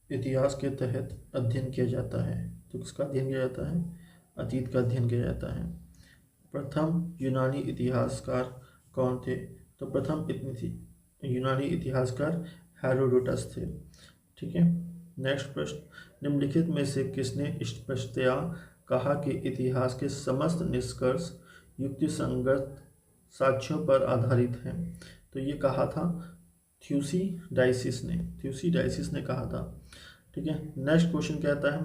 इतिहास के तहत अध्ययन किया जाता है। तो किसका अध्ययन किया जाता है? अतीत का अध्ययन किया जाता है। प्रथम यूनानी इतिहासकार कौन थे? तो प्रथम यूनानी इतिहासकार हेरोडोटस थे। ठीक है। नेक्स्ट प्रश्न, निम्नलिखित में से किसने स्पष्टतया कहा कि इतिहास के समस्त निष्कर्ष युक्तिसंगत साक्ष्यों पर आधारित हैं? तो ये कहा था थ्यूसीडाइसिस ने कहा था। ठीक है। नेक्स्ट क्वेश्चन कहता है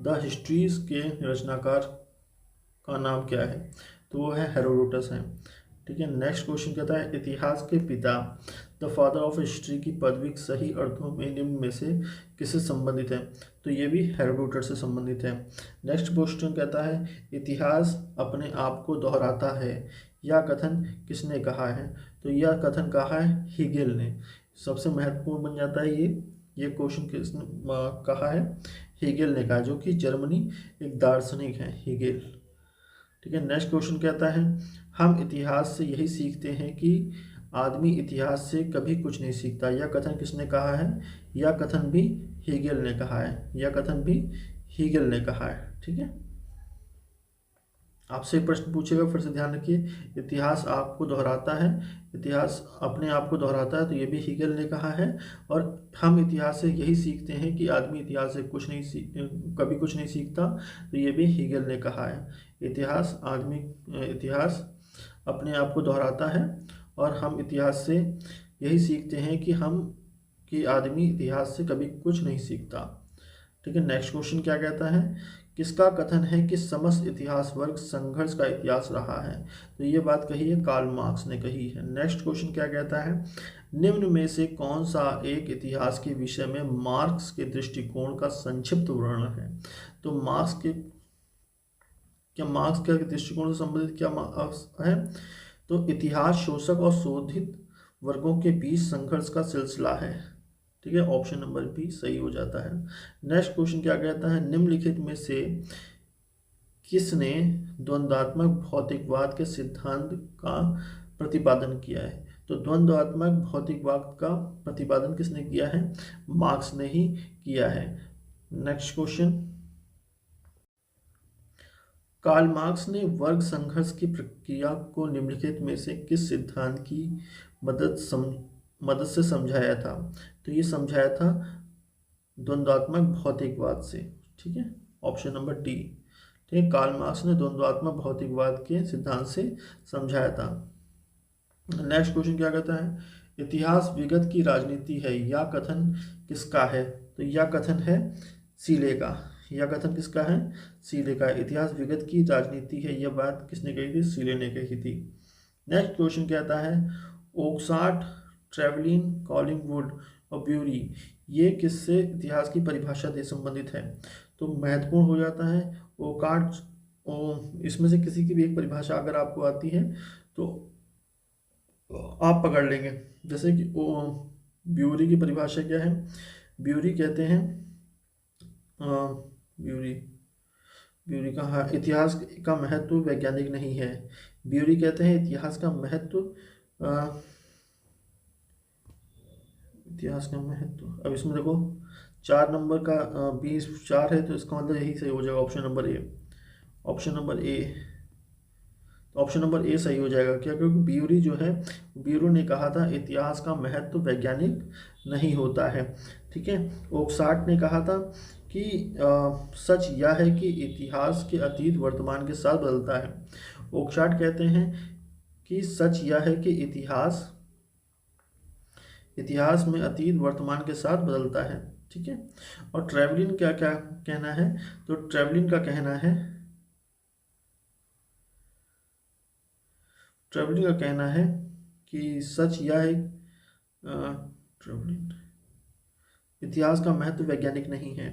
द हिस्ट्रीज के रचनाकार का नाम क्या है? तो वो है हेरोडोटस है। ठीक है। नेक्स्ट क्वेश्चन कहता है इतिहास के पिता द फादर ऑफ हिस्ट्री की पदवी सही अर्थों में निम्न में से किससे संबंधित है? तो ये भी हेरोडोटस से संबंधित है। नेक्स्ट क्वेश्चन कहता है इतिहास अपने आप को दोहराता है, यह कथन किसने कहा है? तो यह कथन कहा है हीगेल ने। सबसे महत्वपूर्ण बन जाता है ये क्वेश्चन किसने कहा है? हीगेल ने कहा, जो कि जर्मनी एक दार्शनिक है हीगेल। ठीक है। नेक्स्ट क्वेश्चन कहता है हम इतिहास से यही सीखते हैं कि आदमी इतिहास से कभी कुछ नहीं सीखता, यह कथन किसने कहा है? यह कथन भी हीगेल ने कहा है। ठीक है। आपसे प्रश्न पूछेगा, फिर से ध्यान रखिए, इतिहास आपको दोहराता है, इतिहास अपने आप को दोहराता है, तो ये भी हीगेल ने कहा है। और हम इतिहास से यही सीखते हैं कि आदमी इतिहास से कभी कुछ नहीं सीखता, तो ये भी हीगेल ने कहा है। इतिहास अपने आप को दोहराता है और हम इतिहास से यही सीखते हैं कि आदमी इतिहास से कभी कुछ नहीं सीखता। ठीक है। नेक्स्ट क्वेश्चन क्या कहता है किसका कथन है कि समस्त इतिहास वर्ग संघर्ष का इतिहास रहा है? तो ये बात कही है कार्ल मार्क्स ने कही है। नेक्स्ट क्वेश्चन क्या कहता है निम्न में से कौन सा एक इतिहास के विषय में मार्क्स के दृष्टिकोण का संक्षिप्त वर्णन है? तो मार्क्स के दृष्टिकोण से संबंधित क्या है? तो इतिहास शोषक और शोधित वर्गों के बीच संघर्ष का सिलसिला है। ठीक है। ऑप्शन नंबर बी सही हो जाता है। नेक्स्ट क्वेश्चन क्या कहता है निम्नलिखित में से किसने द्वंद्वात्मक भौतिकवाद के सिद्धांत का प्रतिपादन किया है? तो द्वंद्वात्मक भौतिकवाद का प्रतिपादन किसने किया है? मार्क्स ने ही किया है। नेक्स्ट क्वेश्चन, कार्ल मार्क्स ने वर्ग संघर्ष की प्रक्रिया को निम्नलिखित में से किस सिद्धांत की मदद से समझाया था? तो ये समझाया था द्वंद्वात्मक भौतिकवाद से। ठीक है। Option number D. ठीक है। कार्ल मार्क्स ने द्वंद्वात्मक भौतिकवाद के सिद्धांत से समझाया था। नेक्स्ट क्वेश्चन क्या कहता है इतिहास विगत की राजनीति है, यह कथन किसका है? तो यह कथन है सीले का। यह कथन किसका है? सीले का। इतिहास विगत की राजनीति है, यह बात किसने कही थी? सीले ने कही थी। नेक्स्ट क्वेश्चन कहता है ओक्साट, ट्रेवलिन, कॉलिंगवुड और ब्यूरी ये किससे इतिहास की परिभाषा से संबंधित है? तो महत्वपूर्ण हो जाता है इसमें से किसी की भी एक परिभाषा अगर आपको आती है तो आप पकड़ लेंगे। जैसे कि ब्यूरी की परिभाषा क्या है? ब्यूरी कहते हैं ब्यूरी का इतिहास का महत्व वैज्ञानिक नहीं है। ब्यूरी कहते हैं इतिहास का महत्व अब इसमें देखो 4 नंबर का 20 4 है, तो इसका मतलब यही सही हो जाएगा option number A. Option number A सही हो जाएगा। क्या? क्योंकि ब्यूरो ने कहा था इतिहास का महत्व वैज्ञानिक नहीं होता है। ठीक है। ओक्साट ने कहा था कि सच यह है कि इतिहास के अतीत वर्तमान के साथ बदलता है। ओक्साट कहते हैं कि सच यह है कि इतिहास में अतीत वर्तमान के साथ बदलता है। ठीक है। और ट्रेवलिन क्या क्या कहना है? तो ट्रेवलिन का कहना है कि सच यह है ट्रेवलिन इतिहास का महत्व वैज्ञानिक नहीं है।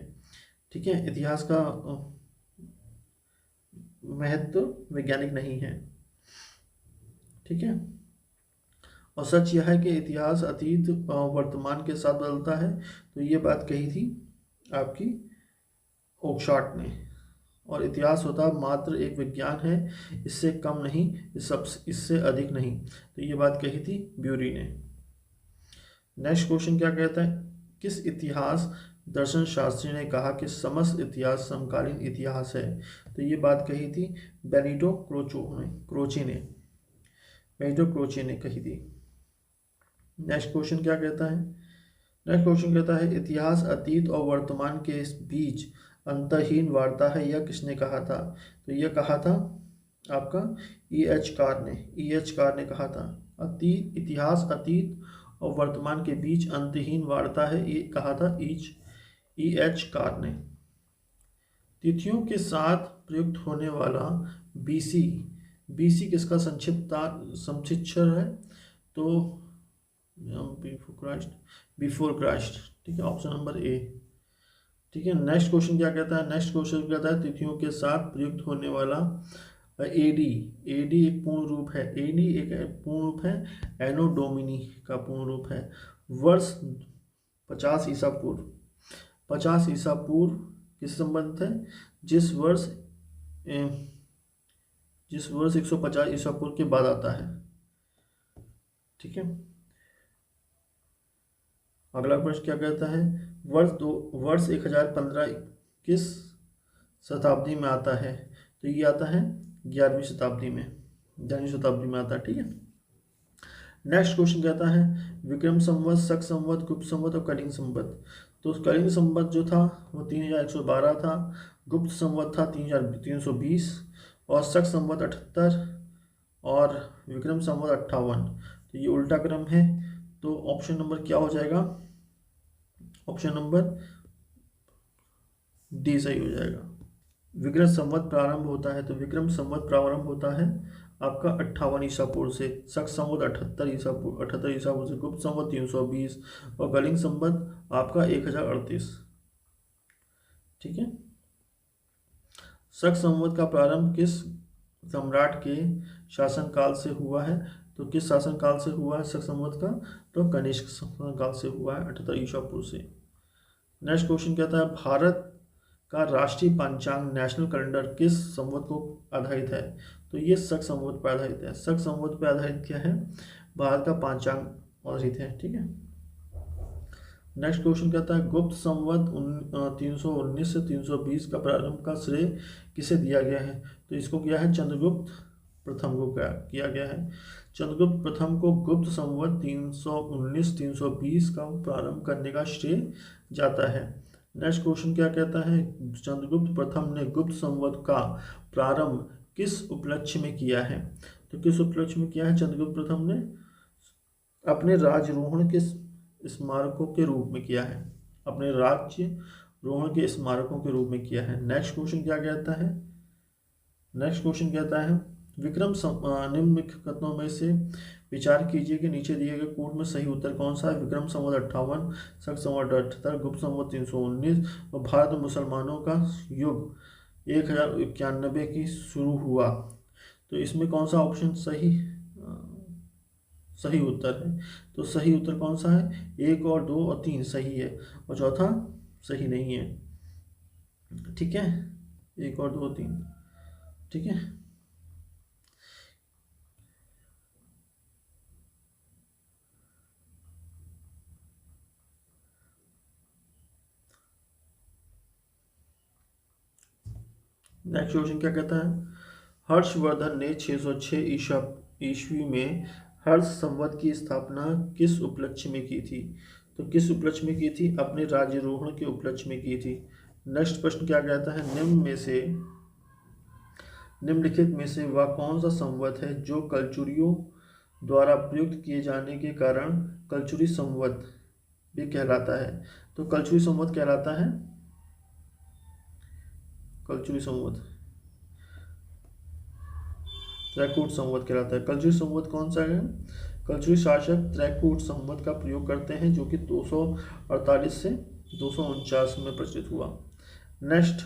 ठीक है। इतिहास का महत्व वैज्ञानिक नहीं है। ठीक है। और सच यह है कि इतिहास अतीत वर्तमान के साथ बदलता है। तो ये बात कही थी आपकी ओक्साट ने। और इतिहास होता मात्र एक विज्ञान है, इससे कम नहीं, इससे अधिक नहीं। तो ये बात कही थी ब्यूरी ने। नेक्स्ट क्वेश्चन क्या कहता है किस इतिहास दर्शन शास्त्री ने कहा कि समस्त इतिहास समकालीन इतिहास है? तो ये बात कही थी बेनिटो क्रोचे ने कही थी। नेक्स्ट क्वेश्चन क्या कहता है? नेक्स्ट क्वेश्चन कहता है इतिहास अतीत और वर्तमान के बीच अंतहीन वार्ता है, यह किसने कहा था? तो यह कहा था आपका ई एच कार ने कहा था। इतिहास अतीत और वर्तमान के बीच अंतहीन वार्ता है, ये कहा था ई एच कार ने। तिथियों के साथ प्रयुक्त होने वाला बीसी बीसी किसका संक्षिप्तर है? तो बिफोर क्राइस्ट। ठीक है, ऑप्शन नंबर ए। ठीक है, नेक्स्ट क्वेश्चन क्या कहता है? नेक्स्ट क्वेश्चन कहता है तिथियों के साथ प्रयुक्त होने वाला एडी एक पूर्ण रूप है। एडी एक पूर्ण रूप है, एनो डोमिनी का पूर्ण रूप है। वर्ष 50 ईसा पूर्व। 50 ईसा पूर्व किस संबंधित है? जिस वर्ष 150 ईसा पूर्व के बाद आता है। ठीक है, अगला प्रश्न क्या कहता है? वर्ष 1015 किस शताब्दी में आता है? तो ये आता है 11वीं शताब्दी में आता है। ठीक है, नेक्स्ट क्वेश्चन कहता है विक्रम संवत, शक संवत, गुप्त संवत और कलिंग संवत। तो कलिंग संवत जो था वो 3112 था, गुप्त संवत था 3320 और शक संवत 78 और विक्रम संवत 58। तो ये उल्टा क्रम है, तो ऑप्शन नंबर क्या हो जाएगा? ऑप्शन नंबर डी सही हो जाएगा। विक्रम संवत प्रारंभ होता है, तो विक्रम संवत प्रारंभ होता है आपका 58 ईसा पूर्व से, शक संवत 78 ईसा पूर्व से, गुप्त संवत 320 और कलिंग संवत आपका 1038। ठीक है, शक संवत का प्रारंभ किस सम्राट के शासनकाल से हुआ है? तो किस शासनकाल से हुआ है शक संवत का? तो कनिष्क शासनकाल से हुआ है, 78 ईसा पूर्व से। नेक्स्ट क्वेश्चन कहता है भारत का राष्ट्रीय पंचांग नेशनल कैलेंडर किस संवत को आधारित है? तो ये शक संवत पर आधारित है। शक संवत पर आधारित क्या है? भारत का पंचांग आधारित है। ठीक है, नेक्स्ट क्वेश्चन कहता है गुप्त संवत 319 से 320 का प्रारंभ का श्रेय किसे दिया गया है? तो इसको किया है चंद्रगुप्त प्रथम को किया गया है। चंद्रगुप्त प्रथम को गुप्त संवत 319-320 का प्रारंभ करने का श्रेय जाता है। नेक्स्ट क्वेश्चन क्या कहता है? चंद्रगुप्त प्रथम ने गुप्त संवत का प्रारंभ किस उपलक्ष्य में किया है? तो किस उपलक्ष्य में किया है चंद्रगुप्त प्रथम ने? अपने राजरोहण के स्मारकों के रूप में किया है, अपने राज्यरोहण के स्मारकों के रूप में किया है। नेक्स्ट क्वेश्चन क्या कहता है? नेक्स्ट क्वेश्चन कहता है निम्न कथनों में से विचार कीजिए कि नीचे दिए गए कोड में सही उत्तर कौन सा है? विक्रम संवत 58, शक संवत 78, गुप्त संवत 319 और भारत में मुसलमानों का युग 1091 की शुरू हुआ। तो इसमें कौन सा ऑप्शन सही उत्तर है? तो सही उत्तर कौन सा है? 1 और 2 और 3 सही है और चौथा सही नहीं है। ठीक है, 1 और 2 3। ठीक है, नेक्स्ट क्वेश्चन क्या कहता है? हर्षवर्धन ने 606 ईस्वी में हर्ष संवत की स्थापना किस उपलक्ष्य में की थी? तो किस उपलक्ष्य में की थी? अपने राज्यरोहण के उपलक्ष्य में की थी। नेक्स्ट प्रश्न क्या कहता है? निम्नलिखित में से वह कौन सा संवत है जो कलचुरियों द्वारा प्रयुक्त किए जाने के कारण कलचुरी संवत भी कहलाता है? तो कलचुरी संवत कहलाता है कलचुरी संवत त्रैकूट संवत कहलाता है। कलचुरी संवत कौन सा है? कलचुरी शासक त्रैकूट संवत का प्रयोग करते हैं जो कि 248 से 249 में प्रचलित हुआ। नेक्स्ट,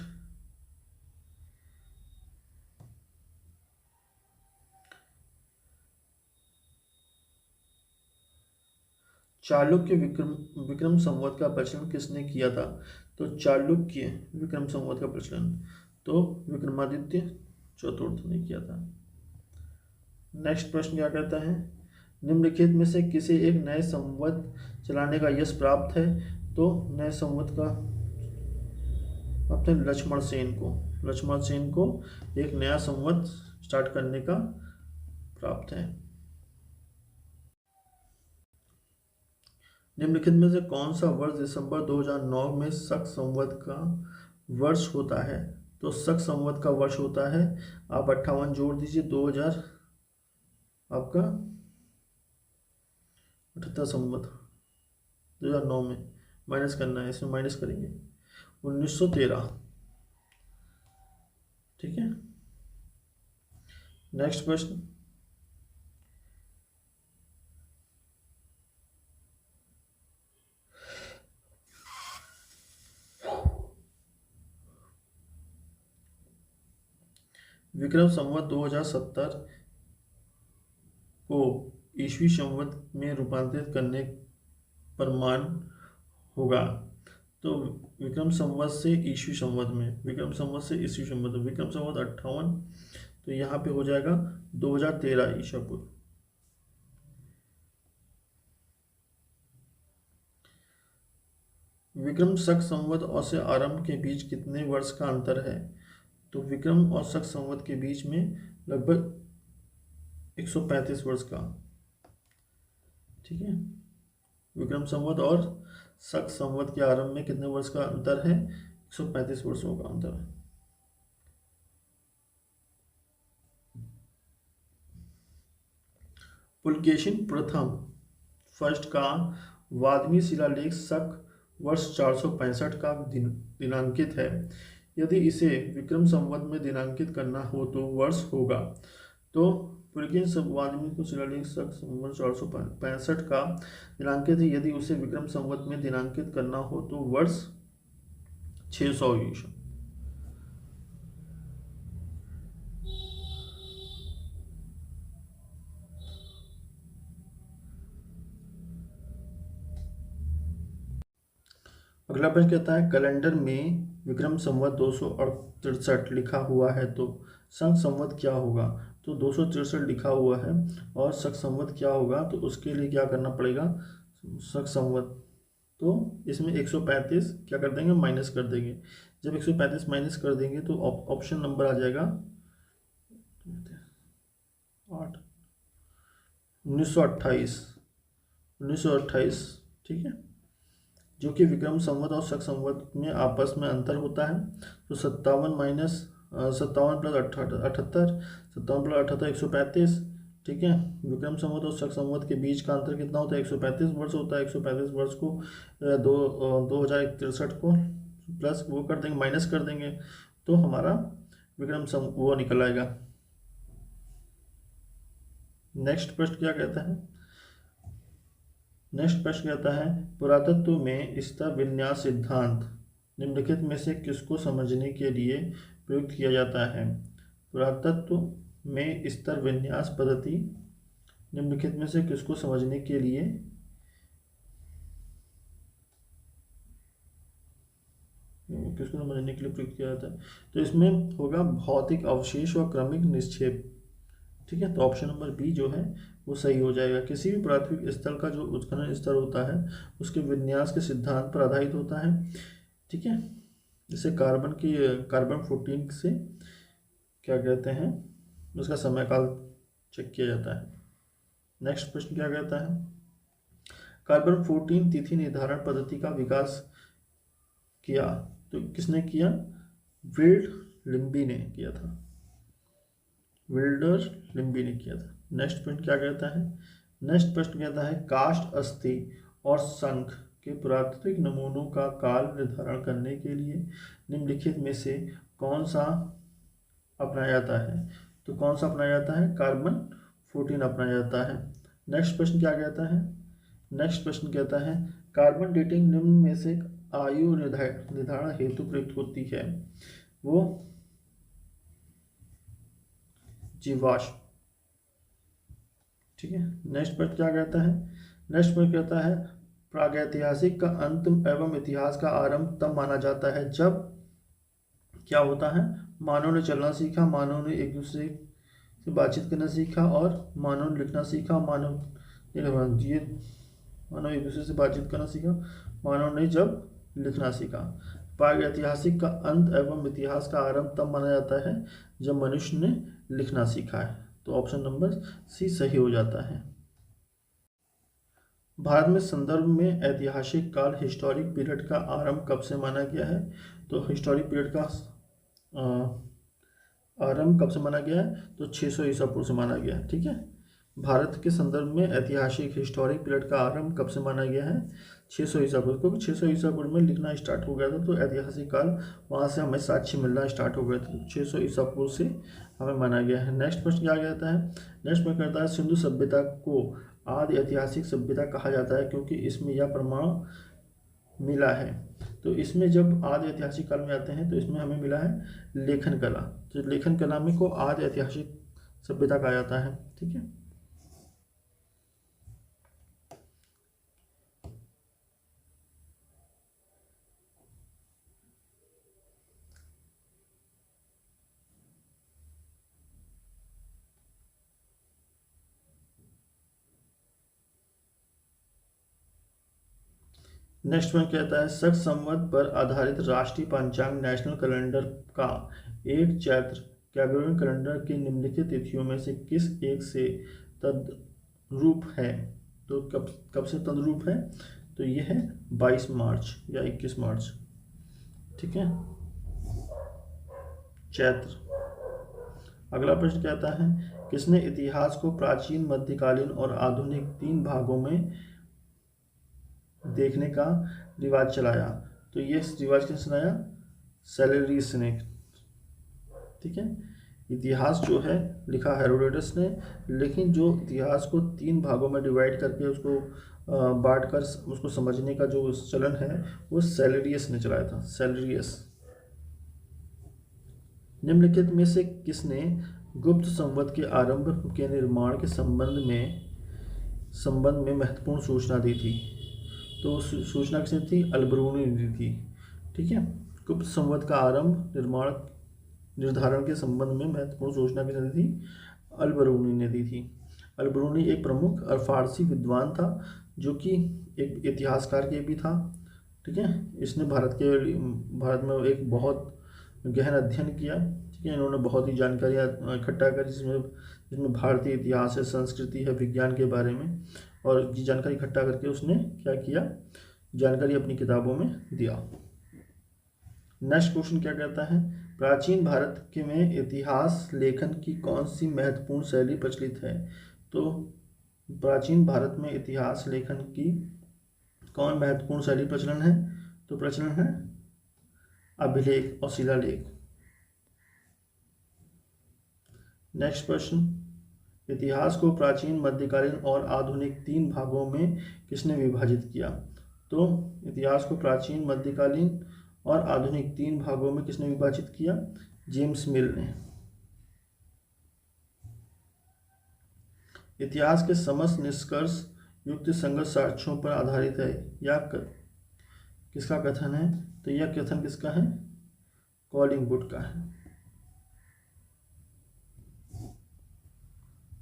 चालुक्य विक्रम संवत का प्रचलन किसने किया था? तो चालुक्य विक्रम संवत का प्रचलन तो विक्रमादित्य चतुर्थ ने किया था। नेक्स्ट प्रश्न क्या कहता है? निम्नलिखित में से किसे एक नए संवत चलाने का यश प्राप्त है? तो नए संवत का अपने लक्ष्मण सेन को एक नया संवत स्टार्ट करने का प्राप्त है। निम्नलिखित में से कौन सा वर्ष दिसंबर 2009 में शक संवत का वर्ष होता है? तो शक संवत का वर्ष होता है, आप 58 जोड़ दीजिए, 2000 आपका 78 संवत 2009 में माइनस करना है, इसमें माइनस करेंगे 1913। ठीक है, नेक्स्ट प्रश्न। विक्रम संवत 2070 को ईस्वी संवत में रूपांतरित करने पर मान होगा। तो विक्रम संवत से ईस्वी संवत में, विक्रम संवत से ईस्वी संवत में, विक्रम संवत 58, तो यहाँ पे हो जाएगा 2013 ईसा पूर्व। विक्रम शक संवत और से आरंभ के बीच कितने वर्ष का अंतर है? तो विक्रम और शक संवत के बीच में लगभग 135 वर्ष का। ठीक है, विक्रम संवत और शक संवत के आरंभ में कितने वर्ष का अंतर है? 135 वर्षों का अंतर है। पुलकेशिन प्रथम फर्स्ट का वादमी शिलालेख शक वर्ष 465 का दिनांकित है। यदि इसे विक्रम संवत में दिनांकित करना हो तो वर्ष होगा। तो पुलकेशिन वादमी को शिलालेख शक वर्ष 465 का दिनांकित है, यदि उसे विक्रम संवत में दिनांकित करना हो तो वर्ष 600 ईसा। अगला प्रश्न कहता है कैलेंडर में विक्रम संवत 263 लिखा हुआ है तो शक संवत क्या होगा? तो 263 लिखा हुआ है और शक संवत क्या होगा? तो उसके लिए क्या करना पड़ेगा? शक संवत, तो इसमें 135 क्या कर देंगे? माइनस कर देंगे। जब 135 माइनस कर देंगे तो ऑप्शन नंबर आ जाएगा 8 1928। ठीक है, जो कि विक्रम संवत और शक संवत में आपस में अंतर होता है। तो 57 प्लस 78, 57 प्लस 78 135। ठीक है, विक्रम संवत और शक संवत के बीच का अंतर कितना होता है? 135 वर्ष होता है। 135 वर्ष को 2063 को प्लस वो कर देंगे, माइनस कर देंगे, तो हमारा विक्रम संवत वो निकल आएगा। नेक्स्ट प्रश्न क्या कहता है? नेक्स्ट प्रश्न कहता है पुरातत्व में स्तर विन्यास सिद्धांत निम्नलिखित में से किसको समझने के लिए प्रयुक्त किया जाता है? पुरातत्व में स्तर विन्यास पद्धति निम्नलिखित में से किसको समझने के लिए प्रयुक्त किया जाता है? तो इसमें होगा भौतिक अवशेष व क्रमिक निक्षेप। ठीक है, तो ऑप्शन नंबर बी जो है वो सही हो जाएगा। किसी भी प्राथमिक स्थल का जो उत्खनन स्तर होता है उसके विन्यास के सिद्धांत पर आधारित होता है। ठीक है, जैसे कार्बन 14 से क्या कहते हैं, उसका समय काल चेक किया जाता है। नेक्स्ट प्रश्न क्या कहता है? कार्बन 14 तिथि निर्धारण पद्धति का विकास किया, तो किसने किया? विल्डर लिम्बी ने किया था। विल्डर लिम्बी ने किया था। नेक्स्ट पॉइंट क्या कहता है? नेक्स्ट प्रश्न कहता है काष्ठ, अस्थि और शंख के पुरातात्विक नमूनों का काल निर्धारण करने के लिए निम्नलिखित में से कौन सा अपनाया जाता है? तो कौन सा अपनाया जाता है? कार्बन 14 अपनाया जाता है। नेक्स्ट प्रश्न क्या कहता है? नेक्स्ट प्रश्न कहता है कार्बन डेटिंग निम्न में से आयु निर्धारण हेतु प्रयुक्त होती है, वो जीवाश्म। ठीक है, नेक्स्ट प्रश्न क्या कहता है? नेक्स्ट प्रश्न कहता है प्रागैतिहासिक का अंत एवं इतिहास का आरंभ तब माना जाता है जब क्या होता है? मानव ने चलना सीखा, मानव ने एक दूसरे से बातचीत करना सीखा और मानव ने लिखना सीखा, मानव ये मानव एक दूसरे से बातचीत करना सीखा, मानव ने जब लिखना सीखा। प्रागैतिहासिक का अंत एवं इतिहास का आरंभ तब माना जाता है जब मनुष्य ने लिखना सीखा है। तो ऑप्शन नंबर सी सही हो जाता है। भारत में संदर्भ में ऐतिहासिक काल हिस्टोरिक पीरियड का आरंभ कब से माना गया है? तो हिस्टोरिक पीरियड का आरंभ कब से माना गया है? तो 600 ईसा पूर्व से माना गया है। ठीक है, भारत के संदर्भ में ऐतिहासिक हिस्टोरिक पीरियड का आरंभ कब से माना गया है? 600 ईसा पूर्व, क्योंकि 600 ईसा पूर्व में लिखना स्टार्ट हो गया था, तो ऐतिहासिक काल वहाँ से हमें साक्ष्य मिलना स्टार्ट हो गए थे। 600 ईसा पूर्व से हमें माना गया है। नेक्स्ट प्रश्न क्या कहता है? नेक्स्ट प्रश्न कहता है सिंधु सभ्यता को आदि ऐतिहासिक सभ्यता कहा जाता है क्योंकि इसमें यह प्रमाण मिला है। तो इसमें जब आदि ऐतिहासिक काल में आते हैं तो इसमें हमें मिला है लेखन कला। तो लेखन कला में को आदि ऐतिहासिक सभ्यता कहा जाता है। ठीक है, नेक्स्ट में कहता है शक संवत पर आधारित राष्ट्रीय पंचांग नेशनल कैलेंडर का एक चैत्र ग्रेगोरियन कैलेंडर की निम्नलिखित तिथियों में से किस एक से तद्रूप है? तो कब कब से तद्रूप है? तो यह है 22 मार्च या 21 मार्च। ठीक है, चैत्र। अगला प्रश्न कहता है किसने इतिहास को प्राचीन, मध्यकालीन और आधुनिक 3 भागों में देखने का रिवाज चलाया? तो ये रिवाज किसने चलाया? सेलेरियस ने। ठीक है, इतिहास जो है लिखा हेरोडोटस ने, लेकिन जो इतिहास को 3 भागों में डिवाइड करके उसको बांट कर उसको समझने का जो चलन है वो सेलेरियस ने चलाया था। सेलेरियस। निम्नलिखित में से किसने गुप्त संवत के आरंभ के निर्माण के संबंध में महत्वपूर्ण सूचना दी थी? तो सूचना किसने थी? अलबरूनी ने दी थी। ठीक है, गुप्त संवत का आरंभ निर्धारण के संबंध में महत्वपूर्ण सूचना किसने दी थी? अलबरूनी ने दी थी। अलबरूनी एक प्रमुख और फारसी विद्वान था जो कि एक इतिहासकार के भी था। ठीक है, इसने भारत में एक बहुत गहन अध्ययन किया। ठीक है, इन्होंने बहुत ही जानकारियाँ इकट्ठा करी जिसमें भारतीय इतिहास है, संस्कृति है, विज्ञान के बारे में, और ये जानकारी इकट्ठा करके उसने क्या किया? जानकारी अपनी किताबों में दिया। नेक्स्ट क्वेश्चन क्या कहता है? प्राचीन भारत के में इतिहास लेखन की कौन सी महत्वपूर्ण शैली प्रचलित है? तो प्राचीन भारत में इतिहास लेखन की कौन महत्वपूर्ण शैली प्रचलन है? तो प्रचलन है अभिलेख और शिलालेख। नेक्स्ट प्रश्न, इतिहास को प्राचीन, मध्यकालीन और आधुनिक 3 भागों में किसने विभाजित किया? तो इतिहास को प्राचीन, मध्यकालीन और आधुनिक 3 भागों में किसने विभाजित किया? जेम्स मिल ने। इतिहास के समस्त निष्कर्ष युक्त संगत साक्ष्यों पर आधारित है या किसका कथन है? तो यह कथन किसका है? कॉलिंगवुड का है।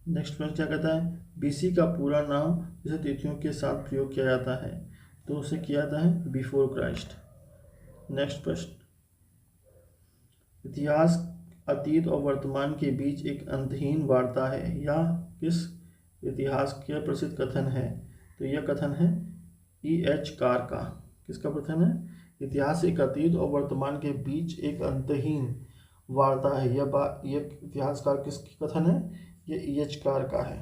नेक्स्ट प्रश्न क्या कहता है? बीसी का पूरा नाम जिसे तिथियों के साथ प्रयोग किया जाता है तो उसे किया जाता है बिफोर क्राइस्ट। नेक्स्ट प्रश्न, इतिहास अतीत और वर्तमान के बीच एक अंतहीन वार्ता है या किस इतिहास का प्रसिद्ध कथन है? तो यह कथन है E.H. कार का। किसका कथन है? इतिहास एक अतीत और वर्तमान के बीच एक अंतहीन वार्ता है। यह इतिहासकार किसकी कथन है? ये E.H. कार का है।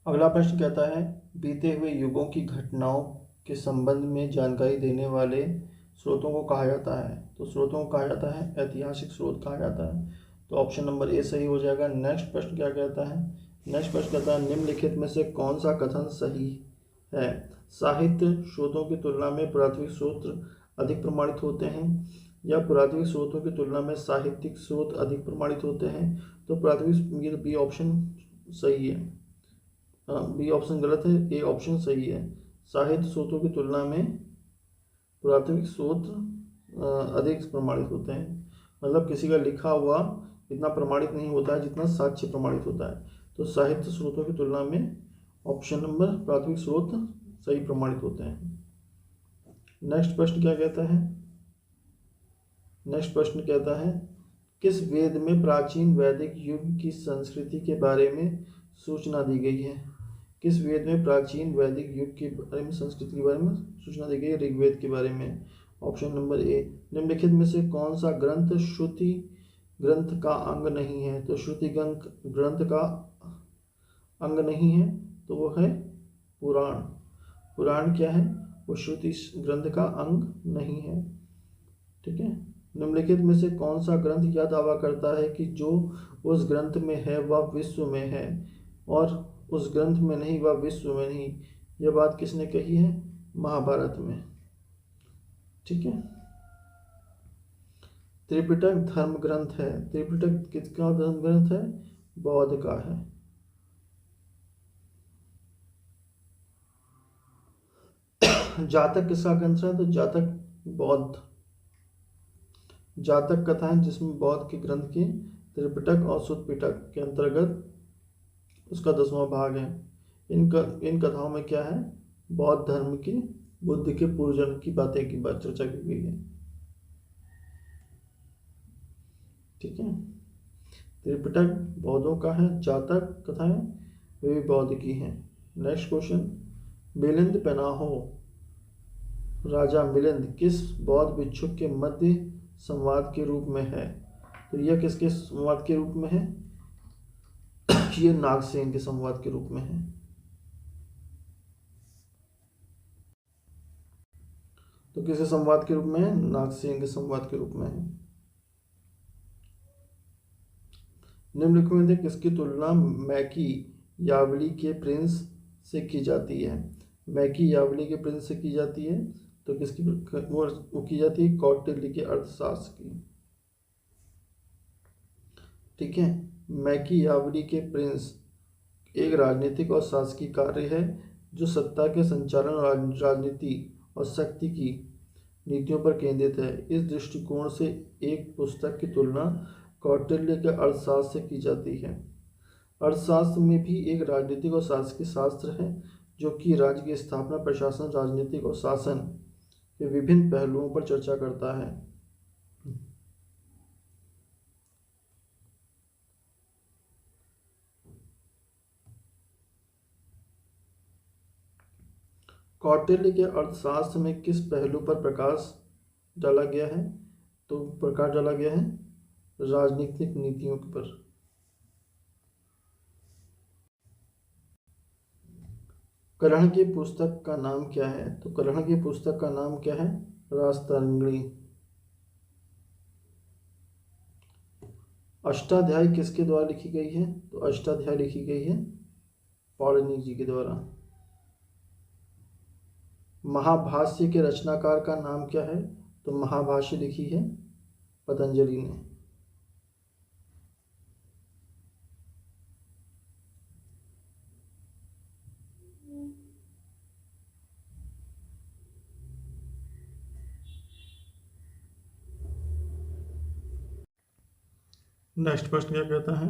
अगला प्रश्न कहता है बीते हुए युगों की घटनाओं के संबंध में जानकारी देने वाले स्रोतों को कहा जाता है? तो स्रोतों को कहा जाता है ऐतिहासिक स्रोत कहा जाता है। तो ऑप्शन नंबर ए सही हो जाएगा। नेक्स्ट प्रश्न क्या कहता है? नेक्स्ट प्रश्न कहता है निम्नलिखित में से कौन सा कथन सही है? साहित्य स्रोतों की तुलना में पुरातात्विक स्रोत अधिक प्रमाणित होते हैं या पुरातात्विक स्रोतों की तुलना में साहित्यिक स्रोत अधिक प्रमाणित होते हैं? तो पुरातात्विक, ये बी ऑप्शन सही है। बी ऑप्शन गलत है, ए ऑप्शन सही है। साहित्य स्रोतों की तुलना में पुरातात्विक स्रोत अधिक प्रमाणित होते हैं। मतलब किसी का लिखा हुआ इतना प्रमाणित नहीं होता है जितना साक्ष्य प्रमाणित होता है। तो साहित्य स्रोतों की तुलना में ऑप्शन नंबर प्राथमिक स्रोत सही प्रमाणित होते हैं। नेक्स्ट प्रश्न क्या कहता है? नेक्स्ट प्रश्न कहता है किस वेद में प्राचीन वैदिक युग की संस्कृति के बारे में सूचना दी गई है? किस वेद में प्राचीन वैदिक युग के बारे में संस्कृति के बारे में सूचना दी गई है? ऋग्वेद के बारे में। Option number A. निम्नलिखित में से कौन सा ग्रंथ श्रुति ग्रंथ का अंग नहीं है? तो श्रुति ग्रंथ का अंग नहीं है तो वो है पुराण। पुराण क्या है? वो श्रुति ग्रंथ का अंग नहीं है। ठीक है। निम्नलिखित में से कौन सा ग्रंथ यह दावा करता है कि जो उस ग्रंथ में है वह विश्व में है और उस ग्रंथ में नहीं वह विश्व में नहीं? यह बात किसने कही है? महाभारत में। ठीक है। त्रिपिटक धर्म ग्रंथ है। त्रिपिटक किसका धर्म ग्रंथ है? बौद्ध का है। जातक किसका ग्रंथ है? तो जातक बौद्ध। जातक कथाएं जिसमें बौद्ध के ग्रंथ की त्रिपिटक और सुत्तपिटक के अंतर्गत उसका 10वां भाग है। इन कथाओं में क्या है? बौद्ध धर्म की बुद्ध के पूर्वजन्म की बातें की बात चर्चा की गई है। ठीक है। त्रिपिटक बौद्धों का है, जातक कथाएं वे भी बौद्ध की हैं। नेक्स्ट क्वेश्चन, मिलिंद पेनाहो राजा मिलिंद किस बौद्ध भिक्षुक के मध्य संवाद के रूप में है? तो यह किसके संवाद के रूप में है? ये नागसेन के संवाद के रूप में है। तो किसके संवाद के रूप में है? नागसेन के संवाद के रूप में है। निम्नलिखित में से किसकी तुलना मैकी यावली के प्रिंस से की जाती है? मैकी यावली के प्रिंस से की जाती है तो किसकी वो की जाती है? कौटिल्य के अर्थशास्त्र की। ठीक है। मैकी यावली के प्रिंस एक राजनीतिक और शासकीय कार्य है जो सत्ता के संचालन, राजनीति और शक्ति की नीतियों पर केंद्रित है। इस दृष्टिकोण से एक पुस्तक की तुलना कौटिल्य के अर्थशास्त्र से की जाती है। अर्थशास्त्र में भी एक राजनीतिक और शासकीय शास्त्र है जो कि राज्य की स्थापना, प्रशासन, राजनीतिक और शासन के विभिन्न पहलुओं पर चर्चा करता है। कौटिल्य के अर्थशास्त्र में किस पहलू पर प्रकाश डाला गया है? तो प्रकाश डाला गया है राजनीतिक नीतियों पर। कर्ण की पुस्तक का नाम क्या है? तो कर्ण की पुस्तक का नाम क्या है? राजतरंगिणी। अष्टाध्यायी किसके द्वारा लिखी गई है? तो अष्टाध्यायी लिखी गई है पाणिनि जी के द्वारा। महाभाष्य के रचनाकार का नाम क्या है? तो महाभाष्य लिखी है पतंजलि ने। नेक्स्ट प्रश्न क्या कहता है?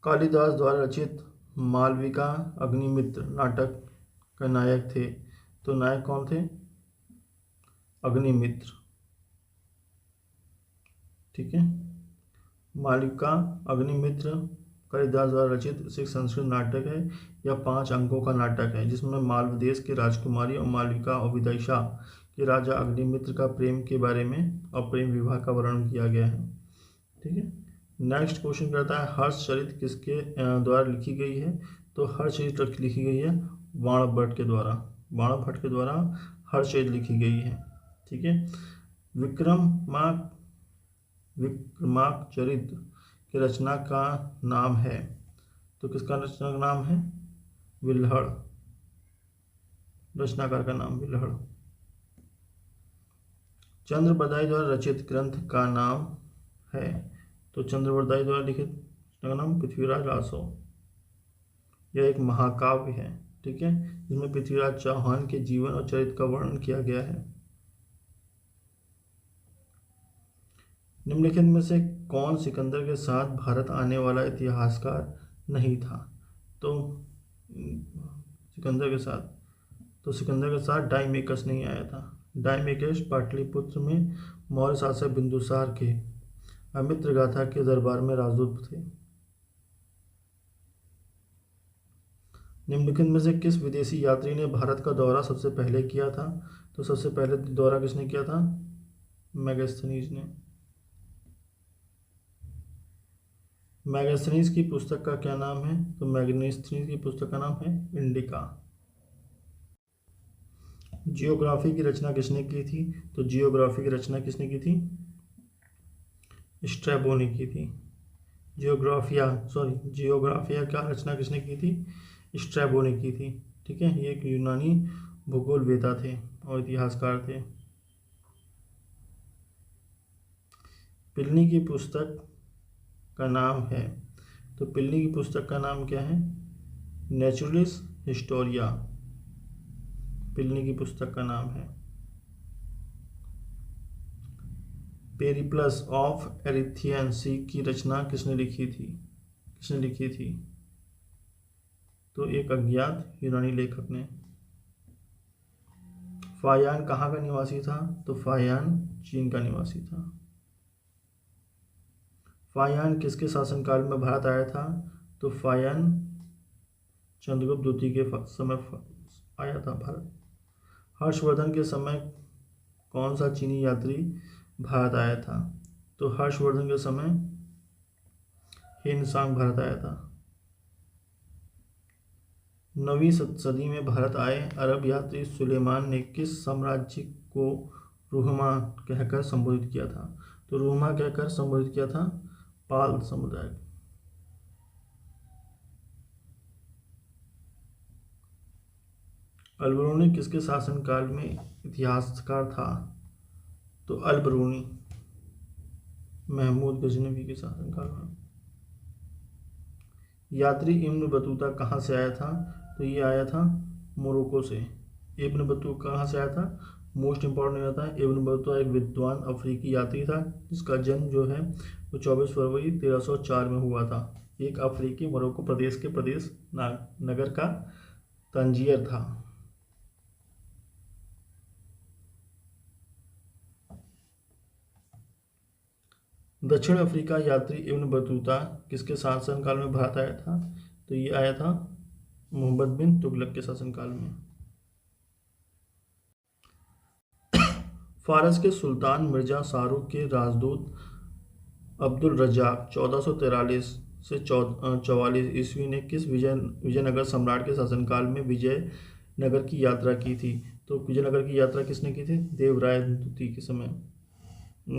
कालिदास द्वारा रचित मालविका अग्निमित्र नाटक का नायक थे। तो नायक कौन थे? अग्निमित्र। ठीक है। मालविका अग्निमित्र कालिदास द्वारा रचित एक संस्कृत नाटक है। यह 5 अंकों का नाटक है जिसमें मालव देश की राजकुमारी और मालविका और विदिशा के राजा अग्निमित्र का प्रेम के बारे में और प्रेम विवाह का वर्णन किया गया है। ठीक है। नेक्स्ट क्वेश्चन करता है हर्षचरित किसके द्वारा लिखी गई है? तो हर्षचरित लिखी गई है बाणभट्ट के द्वारा। बाणभट्ट के द्वारा हर्षचरित लिखी गई है। ठीक है। विक्रमार्कचरित के रचना का नाम है। तो किसका रचना का नाम है? विल्हड़। रचनाकार का नाम विल्हड़। चंद्रबरदाई द्वारा रचित ग्रंथ का नाम है। तो चंद्रबरदाई द्वारा लिखित का नाम पृथ्वीराज रासो। यह एक महाकाव्य है। ठीक है। जिसमें पृथ्वीराज चौहान के जीवन और चरित्र का वर्णन किया गया है। निम्नलिखित में से कौन सिकंदर के साथ भारत आने वाला इतिहासकार नहीं था। तो सिकंदर के साथ, तो सिकंदर के साथ डायमेकस नहीं आया था। डायमेकस पाटलिपुत्र में मौर्य शासक बिंदुसार के अमित्र गाथा के दरबार में राजदूत थे। निम्नलिखित में से किस विदेशी यात्री ने भारत का दौरा सबसे पहले किया था? तो सबसे पहले दौरा किसने किया था? मैगस्थनीज ने। मैगस्थनीज की पुस्तक का क्या नाम है? तो मैगस्थनीज की पुस्तक का नाम है इंडिका। जियोग्राफी की रचना किसने की थी? तो जियोग्राफी की रचना किसने की थी? स्ट्रैबो ने की थी। जियोग्राफिया का रचना किसने की थी? स्ट्रैबो ने की थी। ठीक है, ये एक यूनानी भूगोलवेता थे और इतिहासकार थे। प्लिनी की पुस्तक का नाम है, तो प्लिनी की पुस्तक का नाम क्या है? नेचुरलिस हिस्टोरिया प्लिनी की पुस्तक का नाम है। पेरिप्लस ऑफ एरिथियन सी की रचना किसने लिखी थी? तो एक अज्ञात यूनानी लेखक ने। फायान कहाँ का निवासी था? तो फायान चीन का निवासी था। फायान किसके शासनकाल में भारत आया था? तो फायान चंद्रगुप्त द्वितीय के समय आया था भारत। हर्षवर्धन के समय कौन सा चीनी यात्री भारत आया था? तो हर्षवर्धन के समय हिनसांग भारत आया था। 9वीं सदी में भारत आए अरब यात्री सुलेमान ने किस साम्राज्य को रूहमा कहकर संबोधित किया था? तो रूहमा कहकर संबोधित किया था पाल समुदाय। अलबरूनी किसके शासनकाल में इतिहासकार था? तो अलबरूनी महमूद गजनवी के शासनकाल में। यात्री इब्न बतूता कहाँ से आया था? तो ये आया था मोरक्को से। इब्न बतूता कहाँ से आया था? मोस्ट इंपॉर्टेंट रहता है, इब्न बतूता एक विद्वान अफ्रीकी यात्री था जिसका जन्म जो है वो 24 फरवरी 1304 में हुआ था। एक अफ्रीकी मोरक्को प्रदेश के नगर का तंजीर था। दक्षिण अफ्रीका यात्री इब्न बतूता किसके शासनकाल में भारत आया था? तो ये आया था मोहम्मद बिन तुगलक के शासनकाल में। फारस के सुल्तान मिर्जा शाहरुख के राजदूत अब्दुल रज्जाक 1443 से 44 ईस्वी ने किस विजयनगर सम्राट के शासनकाल में विजयनगर की यात्रा की थी? तो विजयनगर की यात्रा किसने की थी? देवराय द्वितीय के समय।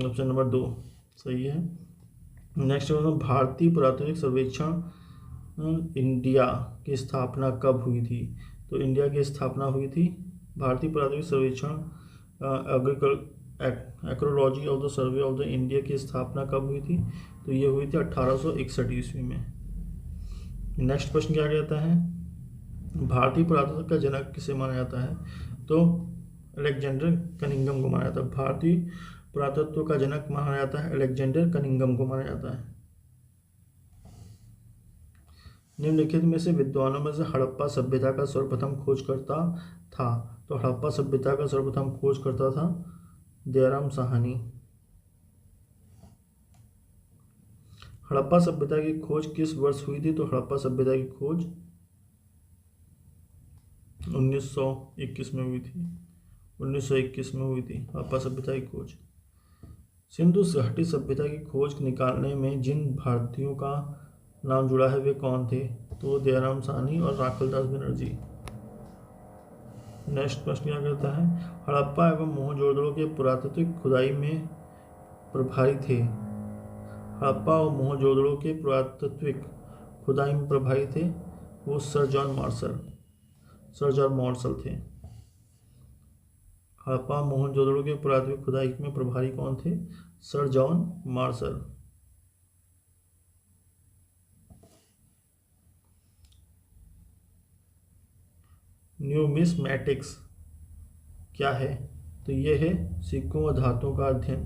ऑप्शन नंबर 2 सही है। नेक्स्ट भारतीय पुरातात्विक सर्वेक्षण इंडिया की स्थापना कब हुई थी? तो इंडिया की स्थापना हुई थी, भारतीय पुरातात्विक सर्वेक्षण archaeology of the survey of the India की स्थापना कब हुई थी? तो ये हुई थी 1861 ईस्वी में। नेक्स्ट क्वेश्चन क्या कहता है? भारतीय पुरातत्व का जनक किसे माना जाता है? तो अलेक्जेंडर कनिंघम को माना जाता है। भारतीय पुरातत्व का जनक माना जाता है अलेक्जेंडर कनिंघम को माना जाता है। निम्नलिखित में से विद्वानों में से हड़प्पा सभ्यता का सर्वप्रथम खोजकर्ता था? तो हड़प्पा सभ्यता का सर्वप्रथम खोजकर्ता था दयाराम साहनी। हड़प्पा सभ्यता की खोज किस वर्ष हुई थी? तो हड़प्पा सभ्यता की खोज 1921 में हुई थी। 1921 में हुई थी हड़प्पा सभ्यता की खोज। सिंधु घाटी सभ्यता की खोज निकालने में जिन भारतीयों का नाम जुड़ा है वे कौन थे? तो दयाराम साहनी और राखलदास बनर्जी। नेक्स्ट प्रश्न क्या कहता है? हड़प्पा एवं मोहनजोदड़ो के पुरातात्विक खुदाई में प्रभारी थे। हड़प्पा और मोहनजोदड़ो के पुरातात्विक खुदाई में प्रभारी थे वो सर जॉन मार्शल थे। हड़प्पा मोहनजोदड़ो के पुरातात्विक खुदाई में प्रभारी कौन थे? Sir John Marshall. न्यूमिस्मैटिक्स क्या है? तो ये है सिक्कों व धातुओं का अध्ययन।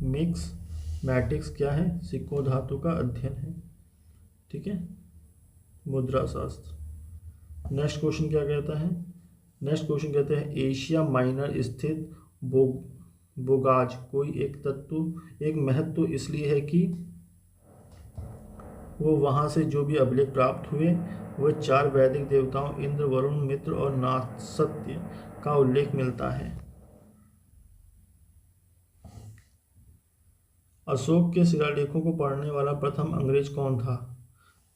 न्यूमिस्मैटिक्स क्या है? सिक्कों धातु का अध्ययन है। ठीक है, मुद्रा शास्त्र। नेक्स्ट क्वेश्चन क्या कहता है? नेक्स्ट क्वेश्चन कहते हैं एशिया माइनर स्थित बोगाज कोई एक महत्व इसलिए है कि वो वहाँ से जो भी अभिलेख प्राप्त हुए वह 4 वैदिक देवताओं इंद्र, वरुण, मित्र और नासत्य का उल्लेख मिलता है। अशोक के शिलालेखों को पढ़ने वाला प्रथम अंग्रेज कौन था?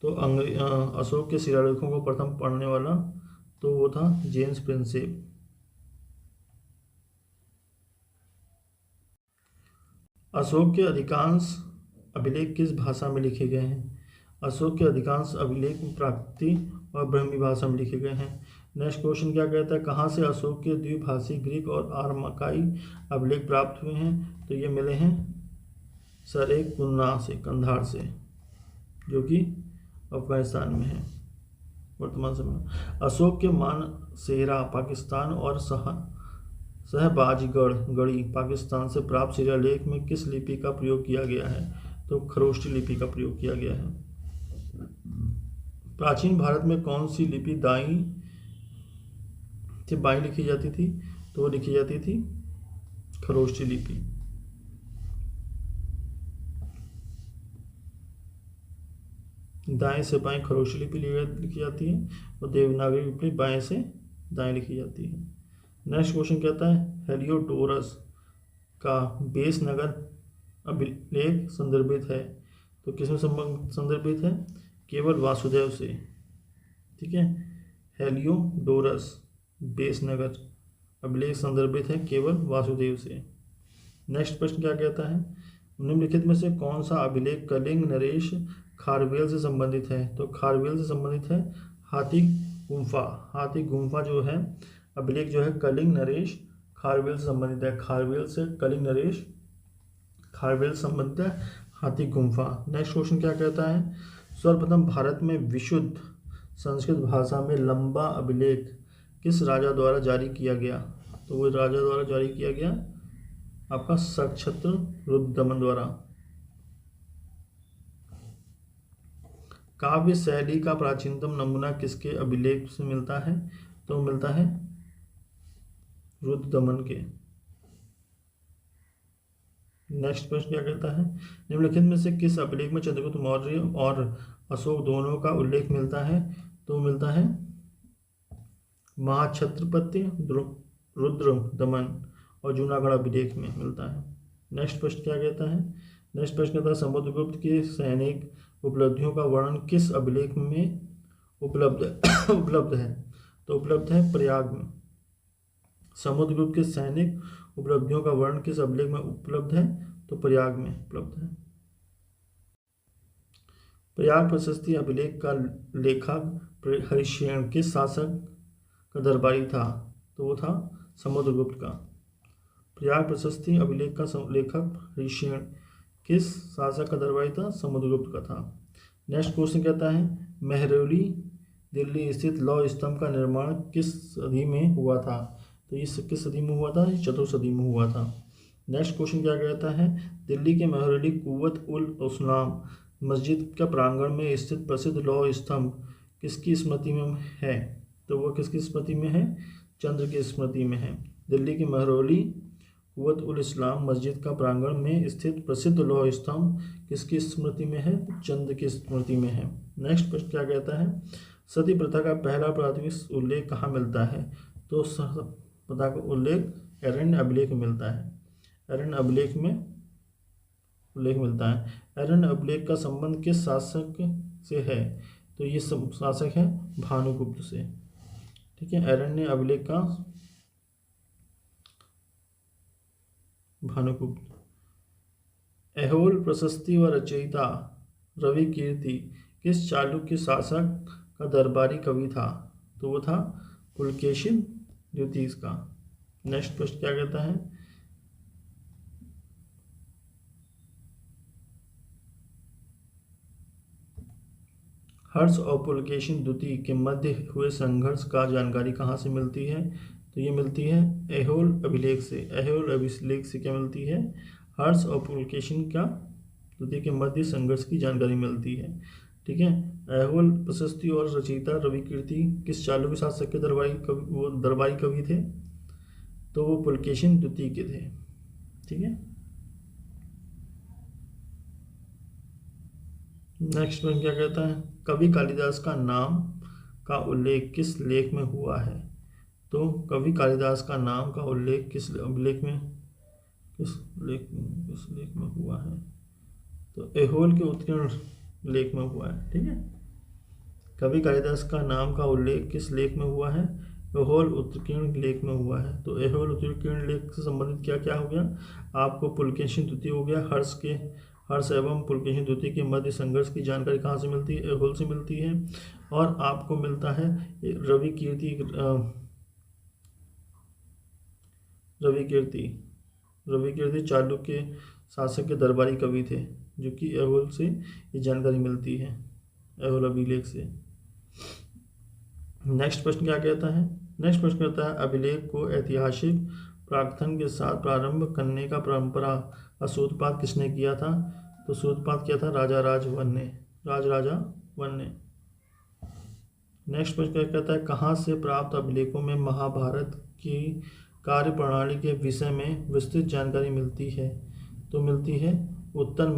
तो अशोक के शिलालेखों को प्रथम पढ़ने वाला तो वो था जेम्स प्रिंसेप। अशोक के अधिकांश अभिलेख किस भाषा में लिखे गए हैं? अशोक के अधिकांश अभिलेख प्राकृत और ब्रह्मी भाषा में लिखे गए हैं। नेक्स्ट क्वेश्चन क्या कहता है? कहाँ से अशोक के द्विभाषी ग्रीक और आर्माकाई अभिलेख प्राप्त हुए हैं? तो ये मिले हैं सरेकुन्ना से, कंधार से, जो कि अफगानिस्तान में है वर्तमान समय में। अशोक के मानसेरा पाकिस्तान और शहबाजगढ़ गढ़ी पाकिस्तान से प्राप्त शिलालेख में किस लिपि का प्रयोग किया गया है? तो खरोष्टी लिपि का प्रयोग किया गया है। प्राचीन भारत में कौन सी लिपि दाईं से बाईं लिखी जाती थी? तो वो लिखी जाती थी खरोष्टी लिपि। दाएं से बाएं खरोष्टी लिपि लिखी जाती है और देवनागरी लिपि बाएं से दाएं लिखी जाती है। नेक्स्ट क्वेश्चन कहता है हेलियोडोरस का बेस नगर अभिलेख संदर्भित है? तो किसमें संदर्भित है? केवल वासुदेव से। ठीक है, हेलियोडोरस बेस नगर अभिलेख संदर्भित है केवल वासुदेव से। नेक्स्ट प्रश्न क्या कहता है? निम्नलिखित में से कौन सा अभिलेख कलिंग नरेश खारवेल से संबंधित है? तो खारवेल से संबंधित है हाथी गुम्फा। हाथी गुम्फा जो है अभिलेख जो है कलिंग नरेश खारवेल से संबंधित है। खारवेल से कलिंग नरेश खारवेल संबंधित है हाथी गुम्फा। नेक्स्ट क्वेश्चन क्या कहता है? सर्वप्रथम भारत में विशुद्ध संस्कृत भाषा में लंबा अभिलेख किस राजा द्वारा जारी किया गया? तो वो राजा द्वारा जारी किया गया आपका सक्षत्र रुद्रदमन द्वारा। काव्य शैली का प्राचीनतम नमूना किसके अभिलेख से मिलता है? तो मिलता है रुद्रदमन के। नेक्स्ट प्रश्न क्या कहता है? निम्नलिखित में से किस अभिलेख में चंद्रगुप्त मौर्य और अशोक दोनों का उल्लेख मिलता है? तो मिलता है महाक्षत्रपति रुद्रदमन और जूनागढ़ अभिलेख में मिलता है। नेक्स्ट प्रश्न क्या कहता है? नेक्स्ट प्रश्न कहता है समुद्रगुप्त की सैनिक उपलब्धियों का वर्णन किस अभिलेख में उपलब्ध है? तो उपलब्ध है प्रयाग में। समुद्रगुप्त के सैनिक उपलब्धियों का वर्णन किस अभिलेख में उपलब्ध है? तो प्रयाग में उपलब्ध है। प्रयाग प्रशस्ति अभिलेख का लेखक हरिशेन किस शासक का दरबारी था? तो वो था समुद्रगुप्त का। प्रयाग प्रशस्ति अभिलेख का लेखक हरिशेन किस शासक का दरबारी था? समुद्रगुप्त का था। नेक्स्ट क्वेश्चन कहता है महरौली दिल्ली स्थित लौह स्तंभ का निर्माण किस सदी में हुआ था? तो ये किस सदी में हुआ था? चतुर्थ सदी में हुआ था। नेक्स्ट क्वेश्चन क्या कहता है? दिल्ली के महरौली कुव्वत उल इस्लाम मस्जिद का प्रांगण में स्थित प्रसिद्ध लौह स्तंभ किसकी स्मृति में है? तो वो किसकी स्मृति में है? चंद्र की स्मृति में है। दिल्ली की महरौली कुव्वत उल इस्लाम मस्जिद का प्रांगण में स्थित प्रसिद्ध लौह स्तंभ किसकी स्मृति में है? चंद्र की स्मृति में है। नेक्स्ट प्रश्न क्या कहता है? सती प्रथा का पहला प्राथमिक उल्लेख कहाँ मिलता है? तो प्रथा का उल्लेख अरण्य अभिलेख में मिलता है। अरण्य अभिलेख में उल्लेख मिलता है। अरण्य अभिलेख का संबंध किस शासक से है? तो ये शासक है भानुगुप्त से। ठीक है, अरण्य अभिलेख का भानुगुप्त। ऐहोल प्रशस्ति व रचयिता रवि कीर्ति किस चालुक्य शासक का दरबारी कवि था? तो वो था पुलकेशिन द्वितीय का। नेक्स्ट प्रश्न क्या कहता है? हर्ष और पुलकेशिन द्वितीय के मध्य हुए संघर्ष का जानकारी कहाँ से मिलती है? तो ये मिलती है ऐहोल अभिलेख से। ऐहोल अभिलेख से क्या मिलती है? हर्ष और पुलकेशिन का द्वितीय के मध्य संघर्ष की जानकारी मिलती है। ठीक है। ऐहोल प्रशस्ति और रचयिता रविकीर्ति किस चालुक्य शासक के दरबारी कवि थे? तो वो पुलकेशिन द्वितीय के थे। ठीक है। नेक्स्ट में क्या कहता है, कवि कालिदास का नाम का उल्लेख किस लेख में हुआ है? तो कवि कालिदास का नाम का उल्लेख किस लेख में हुआ है? तो ऐहोल के उत्कीर्ण लेख में हुआ है। ठीक है। कवि कालिदास का नाम का उल्लेख किस लेख में हुआ है? ऐहोल उत्कीर्ण लेख में हुआ है। तो ऐहोल उत्कीर्ण लेख से संबंधित क्या क्या हो गया आपको? पुलकेशिन द्वितीय हो गया, हर्ष एवं पुलकेशिन द्वितीय के मध्य संघर्ष की जानकारी कहाँ से मिलती है? ऐहोल से मिलती है। और आपको मिलता है रविकीर्ति चालुक्य शासक के दरबारी कवि थे, जो कि ऐहोल से ये जानकारी मिलती है, ऐहोल अभिलेख से। नेक्स्ट प्रश्न क्या कहता है? नेक्स्ट प्रश्न कहता है अभिलेख को ऐतिहासिक प्राकथन के साथ प्रारंभ करने का परंपरा का सूत्रपात किसने किया था? तो सूत्रपात किया था राजा वन ने। नेक्स्ट प्रश्न क्या कहता है कहाँ से प्राप्त अभिलेखों में महाभारत की कार्य प्रणाली के विषय में विस्तृत जानकारी मिलती है? तो मिलती है उत्तर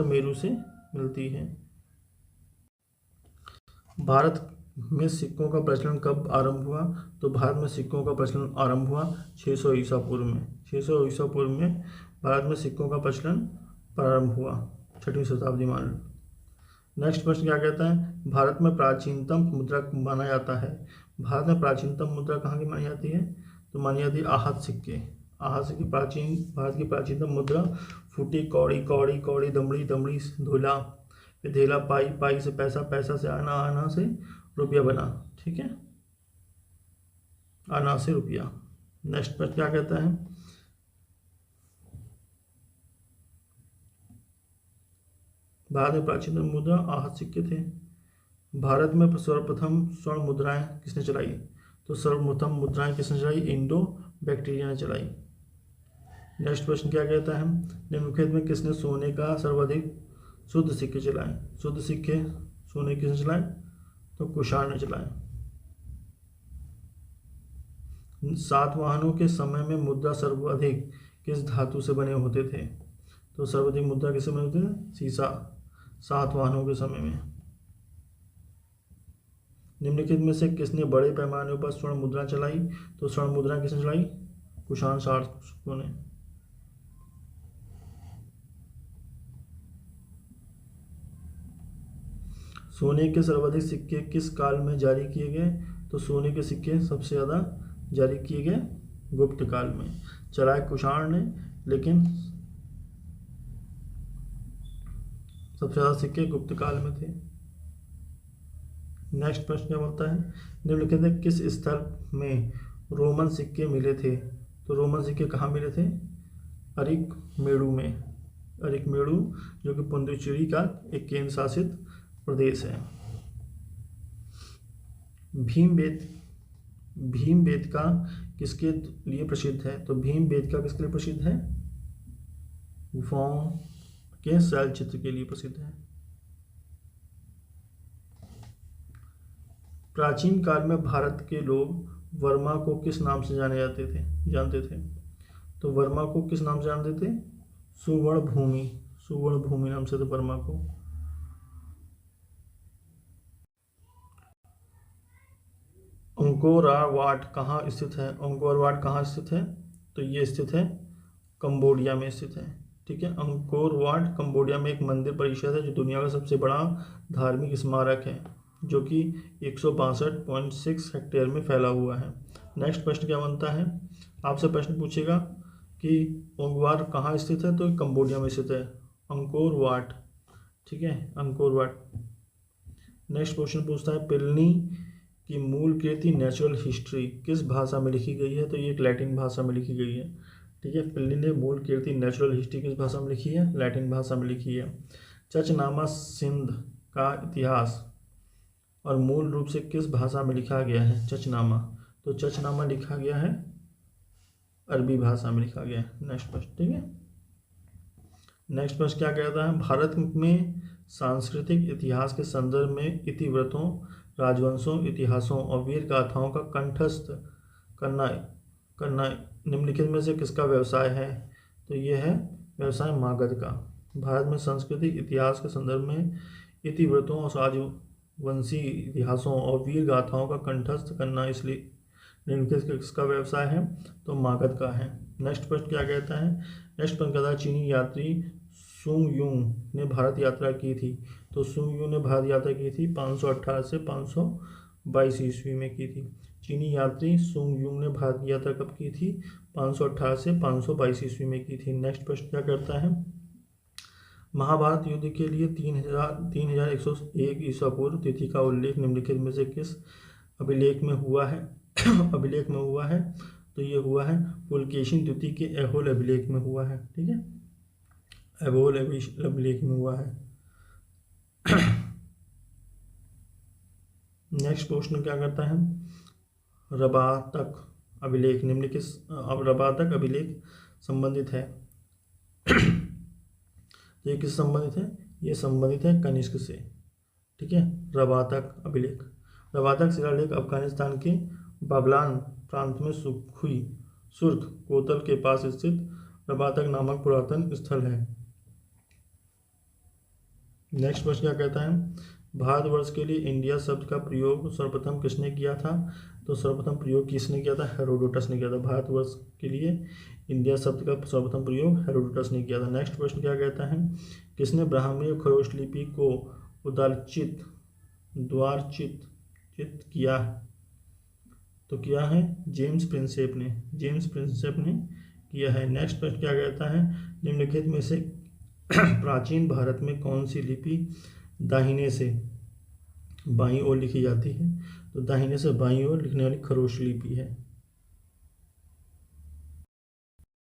मेरु से मिलती है। भारत में सिक्कों का प्रचलन कब आरंभ हुआ? तो भारत में सिक्कों का प्रचलन आरंभ हुआ 600 ईसा पूर्व में। 600 ईसा पूर्व में भारत में सिक्कों का प्रचलन प्रारंभ हुआ, 6वीं शताब्दी मान लो। नेक्स्ट प्रश्न क्या कहता है भारत में प्राचीनतम मुद्रा माना जाता है? भारत में प्राचीनतम मुद्रा कहाँ की मानी जाती है? तो मानी जाती है आहत सिक्के। भारत की प्राचीनतम मुद्रा फूटी, कौड़ी कौड़ी कौड़ी, दमड़ी दमड़ी, धोला धेला, पाई पाई से पैसा, पैसा से आना, आना से रुपया बना। ठीक है, आना से रुपया। नेक्स्ट पर क्या कहता है भारत में प्राचीनतम मुद्रा आहत सिक्के थे। भारत में सर्वप्रथम स्वर्ण मुद्राएं किसने चलाई? तो सर्वप्रथम मुद्राएं किसने चलाई? इंडो बैक्टीरिया ने चलाई। नेक्स्ट प्रश्न क्या कहता है निम्नलिखित में किसने सोने का सर्वाधिक शुद्ध सिक्के चलाए? शुद्ध सिक्के सोने किसने चलाए? तो कुषाण ने चलाए। सातवाहनों के समय में मुद्रा सर्वाधिक किस धातु से बने होते थे? तो सर्वाधिक मुद्रा किससे बने होते थे? सीसा, सातवाहनों के समय में। निम्नलिखित में से किसने बड़े पैमाने पर स्वर्ण मुद्रा चलाई? तो स्वर्ण मुद्रा किसने चलाई? कुषाण शासकों ने। सोने के सर्वाधिक सिक्के किस काल में जारी किए गए? तो सोने के सिक्के सबसे ज़्यादा जारी किए गए गुप्त काल में। चलाए कुषाण ने, लेकिन सबसे ज़्यादा सिक्के गुप्त काल में थे। नेक्स्ट प्रश्न क्या बोलता है निम्नलिखित में किस स्थल में रोमन सिक्के मिले थे? तो रोमन सिक्के कहाँ मिले थे? अरिकमेडु में। अरिकमेडु जो कि पुडुचेरी का एक केंद्र शासित प्रदेश है। भीमबेटका किसके लिए प्रसिद्ध है? तो भीमबेटका किसके लिए प्रसिद्ध है? गुफाओं के शैल चित्र के लिए प्रसिद्ध है। प्राचीन काल में भारत के लोग वर्मा को किस नाम से जानते थे? तो वर्मा को किस नाम से जानते थे? सुवर्ण भूमि नाम से थे वर्मा को। अंकोर वाट कहाँ स्थित है? अंकोर वाट कहाँ स्थित है? तो ये स्थित है कंबोडिया में स्थित है। ठीक है, अंकोर वाट कंबोडिया में एक मंदिर परिसर है जो दुनिया का सबसे बड़ा धार्मिक स्मारक है, जो कि 162.6 हेक्टेयर में फैला हुआ है। नेक्स्ट प्रश्न क्या बनता है आपसे प्रश्न पूछेगा कि अंकोर कहाँ स्थित है? तो कंबोडिया में स्थित है अंकोर वाट। ठीक है, अंकोर वाट। नेक्स्ट क्वेश्चन पूछता है प्लिनी की मूल कृति नेचुरल हिस्ट्री किस भाषा में लिखी गई है? तो ये एक लैटिन भाषा में लिखी गई है। ठीक है, प्लिनी ने मूल कृति नेचुरल हिस्ट्री किस भाषा में लिखी है? लैटिन भाषा में लिखी है। चचनामा सिंध का इतिहास और मूल रूप से किस भाषा में लिखा गया है? चचनामा। तो चचनामा लिखा गया है अरबी भाषा में लिखा गया है। नेक्स्ट प्रश्न। ठीक है, नेक्स्ट प्रश्न क्या कहता है, भारत में सांस्कृतिक इतिहास के संदर्भ में इतिवृत्तों, राजवंशों, इतिहासों और वीर गाथाओं का कंठस्थ करना करना निम्नलिखित में से किसका व्यवसाय है? तो ये है व्यवसाय मागध का। भारत में सांस्कृतिक इतिहास के संदर्भ में इतिवृत्तों और राजवंशी इतिहासों और वीर गाथाओं का कंठस्थ करना इसलिए निम्नलिखित किसका व्यवसाय है? तो मागध का है। नेक्स्ट प्रश्न क्या कहता है, नेक्स्ट प्रश्न कहता है चीनी यात्री सुंग यूंग ने भारत यात्रा की थी। तो सुंग यूंग ने भारत यात्रा की थी 518 से 522 ईस्वी में की थी। चीनी यात्री सुंग यूंग ने भारत की यात्रा कब की थी? 518 से 522 ईस्वी में की थी। नेक्स्ट प्रश्न क्या करता है, महाभारत युद्ध के लिए 3101 ईसा पूर्व तिथि का उल्लेख निम्नलिखित में से किस अभिलेख में हुआ है? अभिलेख में हुआ है, तो ये हुआ है पुलकेशिन द्वितीय के ऐहोल अभिलेख में हुआ है। ठीक है, ऐहोल अभिलेख में हुआ है। नेक्स्ट क्वेश्चन क्या करता है, रबातक अभिलेख निम्नलिखित रबातक अभिलेख संबंधित है। तो ये किस संबंधित है? ये संबंधित है कनिष्क से। ठीक है, रबातक अभिलेख। रबातक शिलालेख अफगानिस्तान के बागलान प्रांत में सुर्ख कोतल के पास स्थित रबातक नामक पुरातन स्थल है। नेक्स्ट प्रश्न क्या कहता है, भारतवर्ष के लिए इंडिया शब्द का प्रयोग सर्वप्रथम किसने किया था? तो सर्वप्रथम प्रयोग किसने किया था? हेरोडोटस ने किया था। भारतवर्ष के लिए इंडिया शब्द का सर्वप्रथम प्रयोग हेरोडोटस ने किया था। नेक्स्ट प्रश्न क्या कहता है, किसने ब्राह्मी खरोष्ट लिपि को उदारचित द्वारचित किया? तो किया है जेम्स प्रिंसेप ने किया है। नेक्स्ट प्रश्न क्या कहता है, निम्नलिखित में से प्राचीन भारत में कौन सी लिपि दाहिने से बाईं ओर लिखी जाती है? तो दाहिने से बाईं ओर लिखने वाली खरोष्ट लिपि है।